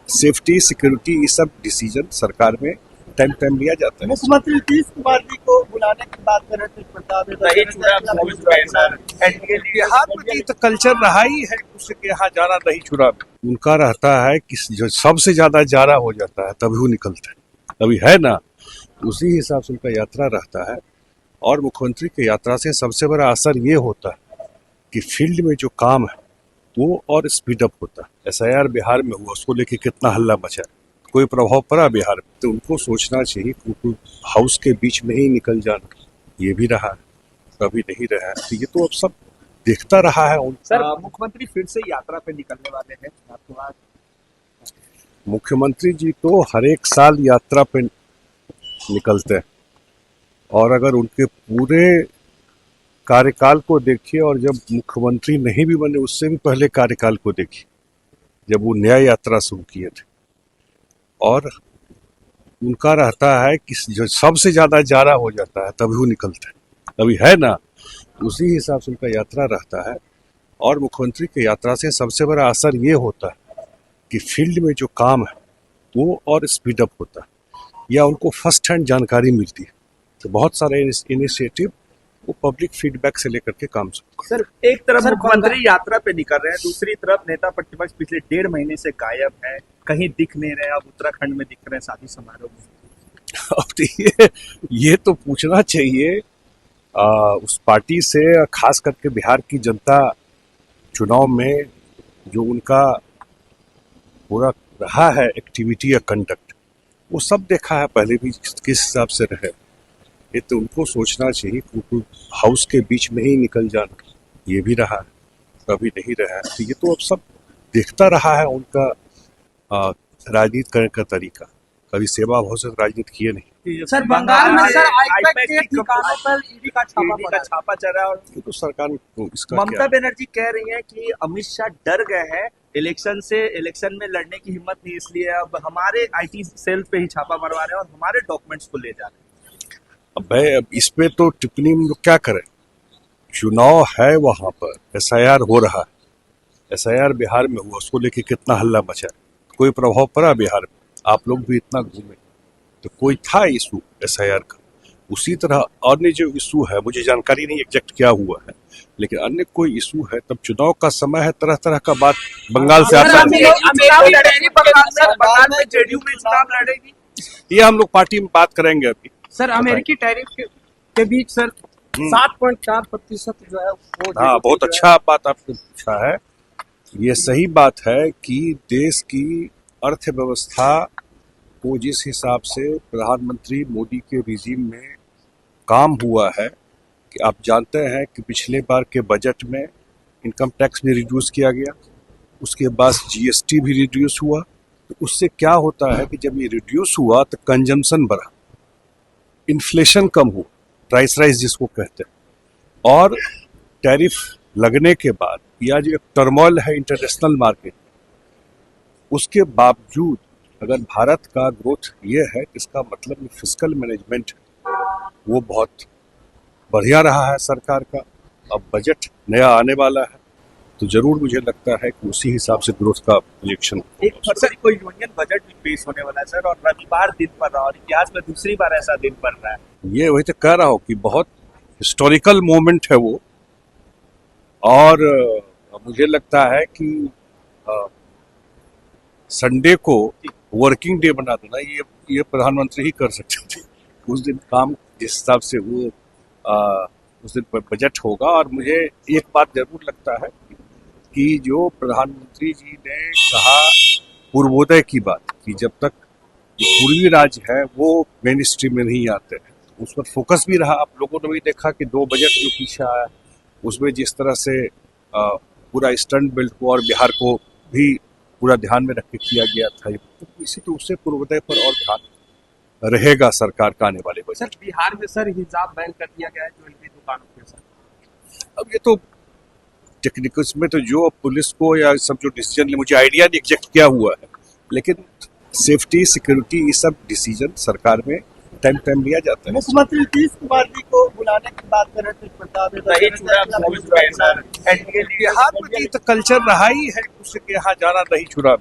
Safety, security, ये सब decision सरकार में टाइम लिया जाता है। मुख्यमंत्री नीतीश कुमार जी को बुलाने की बात कर रहे थे बिहार में तो कल्चर रहा ही है उसके यहाँ जाना दही चूड़ा। उनका रहता है कि जो सबसे ज्यादा जारा हो जाता है तभी वो निकलता है, अभी है ना, उसी हिसाब से उनका यात्रा रहता है। और मुख्यमंत्री की यात्रा से सबसे बड़ा असर ये होता है कि फील्ड में जो काम है वो और स्पीडअप होता है। SIR बिहार में हुआ, उसको लेके कितना हल्ला मचा, कोई प्रभाव पड़ा बिहार में? तो उनको सोचना चाहिए कि हाउस के बीच में ही निकल जाना, ये भी रहा है, कभी नहीं रहा है, तो ये तो अब सब देखता रहा है। सर मुख्यमंत्री फिर से यात्रा पे निकलने वाले हैं आपके बाद? मुख्यमंत्री जी तो हर एक साल यात्रा पे निकलते हैं, और अगर उनके पूरे कार्यकाल को देखिए और जब मुख्यमंत्री नहीं भी बने उससे भी पहले कार्यकाल को देखिए, जब वो नया यात्रा शुरू किए थे, और उनका रहता है कि जो सबसे ज्यादा जारा हो जाता है तभी वो निकलता है, अभी है ना, उसी हिसाब से उनका यात्रा रहता है। और मुख्यमंत्री की यात्रा से सबसे बड़ा असर ये होता है कि फील्ड में जो काम है वो और स्पीडअप होता है, या उनको फर्स्ट हैंड जानकारी मिलती है। तो बहुत सारे इनिशिएटिव वो पब्लिक फीडबैक से लेकर के काम शुरू। सर एक तरफ मुख्यमंत्री यात्रा पे निकल रहे हैं, दूसरी तरफ नेता प्रतिपक्ष पिछले 1.5 महीने से गायब है, कहीं दिख नहीं रहे, अब उत्तराखंड में दिख रहे हैं शादी समारोह में। अब तो ये तो पूछना चाहिए उस पार्टी से, खास करके बिहार की जनता चुनाव में जो उनका पूरा रहा है एक्टिविटी या कंडक्ट, वो सब देखा है पहले भी किस हिसाब से रहे। ये तो उनको सोचना चाहिए कि हाउस के बीच में ही निकल जाना, ये भी रहा है, कभी नहीं रहा है, तो ये तो अब सब देखता रहा है उनका राजनीति करने का तरीका। कभी सेवा भाव से राजनीति किए नहीं। सर बंगाल में सर आईपैक के ठिकानों पर ईडी का छापा चल रहा है, और ये तो सरकार में इसका ममता बनर्जी कह रही हैं कि अमित शाह डर गए हैं इलेक्शन में लड़ने की हिम्मत नहीं, इसलिए अब हमारे IT सेल पे ही छापा मरवा रहे हैं और हमारे डॉक्यूमेंट्स को ले जा रहे हैं। अब इस पे तो टिप्पणी हम लोग क्या करें, चुनाव है, वहां पर SIR हो रहा है, SIR बिहार में हुआ, उसको लेके कितना हल्ला मचा, कोई प्रभाव पड़ा बिहार में? आप लोग भी इतना घूमे तो कोई था इशू SIR का? उसी तरह अन्य जो इशू है, मुझे जानकारी नहीं एग्जैक्ट क्या हुआ है, लेकिन अन्य कोई इशू है, तब चुनाव का समय है, तरह तरह का बात बंगाल से आता है। ये हम लोग पार्टी में बात करेंगे अभी। सर अमेरिकी टैरिफ के बीच सर 7.4% जो है वो, हाँ, बहुत अच्छा बात आपने पूछा है। ये सही बात है कि देश की अर्थव्यवस्था को जिस हिसाब से प्रधानमंत्री मोदी के रिजीम में काम हुआ है, कि आप जानते हैं कि पिछले बार के बजट में इनकम टैक्स भी रिड्यूस किया गया, उसके बाद GST भी रिड्यूस हुआ, तो उससे क्या होता है कि जब ये रिड्यूस हुआ तो कंजम्पशन बढ़ा, इन्फ्लेशन कम हुआ, प्राइस राइज जिसको कहते हैं। और टैरिफ लगने के बाद या जो टर्मोइल है इंटरनेशनल मार्केट, उसके बावजूद अगर भारत का ग्रोथ ये है, इसका मतलब फिस्कल मैनेजमेंट वो बहुत बढ़िया रहा है सरकार का। अब बजट नया आने वाला है तो जरूर मुझे लगता है कि उसी हिसाब से ग्रोथ का प्रोजेक्शन। 1 फरवरी को यूनियन बजट भी पेश होने वाला है सर, और रविवार दिन पड़ रहा है, और इतिहास में दूसरी बार ऐसा दिन पड़ रहा है। ये वही तो कह रहा हूँ कि बहुत हिस्टोरिकल मोमेंट है वो, और मुझे लगता है कि संडे को वर्किंग डे बना देना ये प्रधानमंत्री ही कर सकते थे। उस दिन काम जिस हिसाब से वो उस दिन बजट होगा। और मुझे एक बात जरूर लगता है कि जो प्रधानमंत्री जी ने कहा पूर्वोदय की बात, कि जब तक पूर्वी राज्य है वो मेन स्ट्रीम में नहीं आते हैं, उस पर फोकस भी रहा। आप लोगों ने भी देखा कि 2 बजट जो पीछे आया उसमें जिस तरह से पूरा ईस्टर्न बेल्ट को और बिहार को भी पूरा ध्यान में रख के किया गया था, तो इसी तो उससे पूर्वोदय पर और ध्यान रहेगा सरकार का आने वाले बजट। सर बिहार में सर हिजाब बैन कर दिया गया है ज्वेलरी दुकानों के साथ। अब ये तो टेक्निकल में तो जो पुलिस को या सब जो डिसीजन ले, मुझे आइडिया नहीं एग्जैक्ट क्या हुआ है, लेकिन सेफ्टी, सिक्योरिटी, ये सब डिसीजन सरकार में टाइम लिया जाता है। मुख्यमंत्री नीतीश कुमार जी को बुलाने की बात कर रहे थे बिहार में तो कल्चर रहा ही है उसके यहाँ जाना दही चूड़ा।